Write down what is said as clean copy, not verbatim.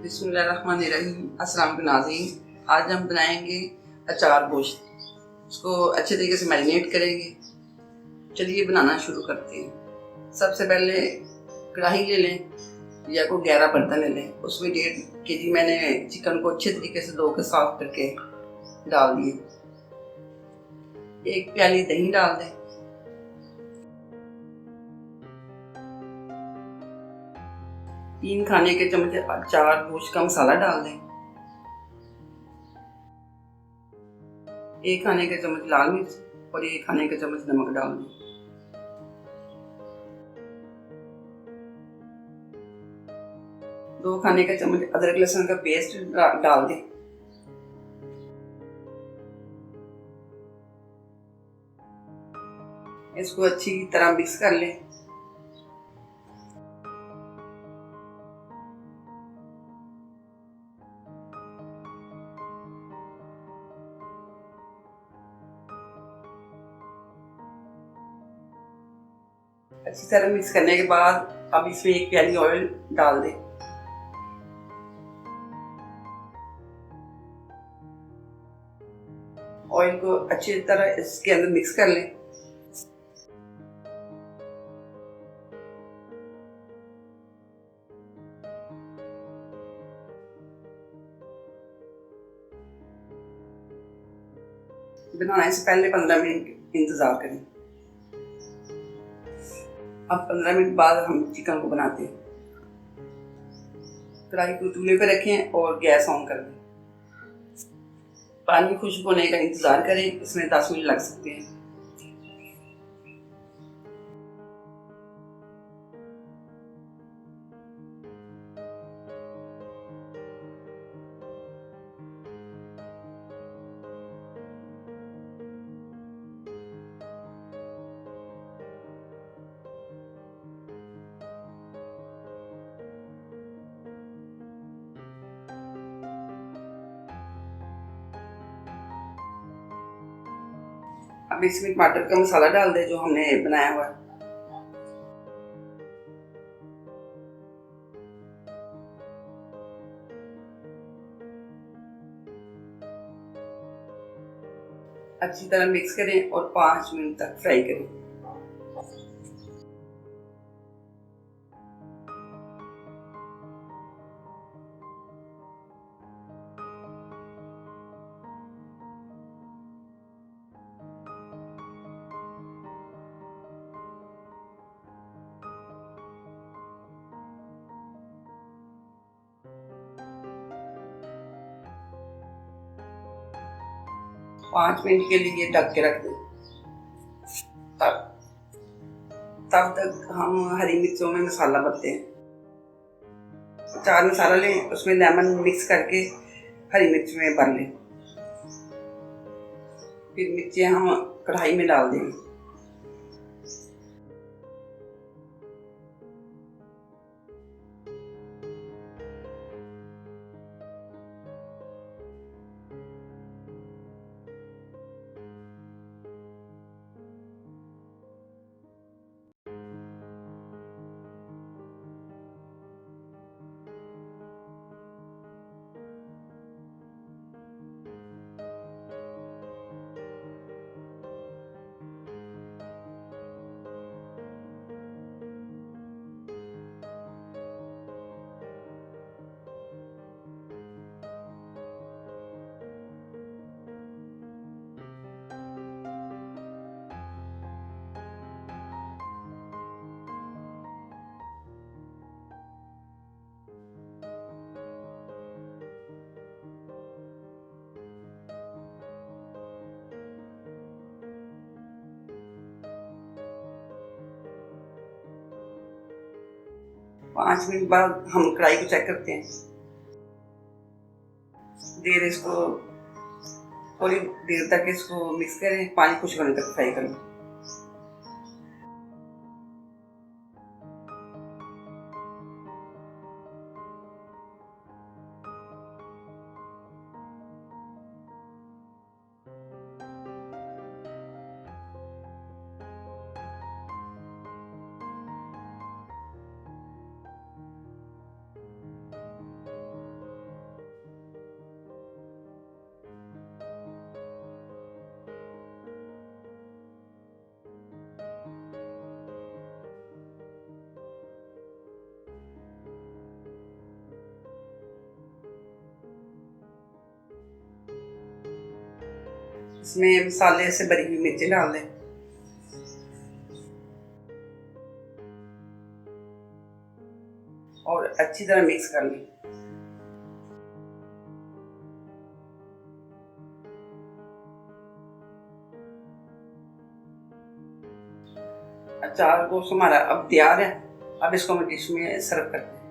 बिस्मिल्लाहिर्रहमानिर्रहीम। अस्सलाम वालेकुम नाज़रीन। आज हम बनाएंगे अचार गोश्त। उसको अच्छे तरीके से मैरिनेट करेंगे। चलिए बनाना शुरू करते हैं। सबसे पहले कढ़ाई ले लें या कोई गहरा बर्तन ले लें। उसमें 1.5 kg मैंने चिकन को अच्छे तरीके से धो के साफ करके डाल दिए। 1 प्याली दही डाल दें। 3 खाने के चम्मच अचार गोश्त का मसाला डाल दें। 1 खाने के चम्मच लाल मिर्च और 1 खाने के चम्मच नमक डाल दें। दो खाने का चम्मच अदरक लहसुन का पेस्ट डाल दें। इसको अच्छी तरह मिक्स कर लें। अच्छी तरह मिक्स करने के बाद अब इसमें 1 प्याली ऑयल डाल दें। ऑयल को अच्छी तरह इसके अंदर मिक्स कर लें। बनाने से पहले 15 मिनट इंतज़ार करें। अब 15 मिनट बाद हम चिकन को बनाते हैं। कढ़ाई को चूल्हे पर रखें और गैस ऑन कर दें। पानी खुश्क होने का इंतज़ार करें। इसमें 10 मिनट लग सकते हैं। अब इसमें टमाटर का मसाला डाल दें जो हमने बनाया हुआ है। अच्छी तरह मिक्स करें और 5 मिनट तक फ्राई करें। पाँच मिनट के लिए ढक के रख दें। तब तक हम हरी मिर्चों में मसाला भरते हैं। 4 मसाला लें, उसमें लेमन मिक्स करके हरी मिर्च में भर लें। फिर मिर्चें हम कढ़ाई में डाल देंगे। पाँच मिनट बाद हम कढ़ाई को चेक करते हैं। इसको थोड़ी देर तक इसको मिक्स करें। पानी खुश्क होने तक फ्राई करें। इसमें मसाले से भरी हुई मिर्चें डाल दें और अच्छी तरह मिक्स कर लें। अचार गोश्त हमारा अब तैयार है। अब इसको हम डिश में सर्व करते हैं।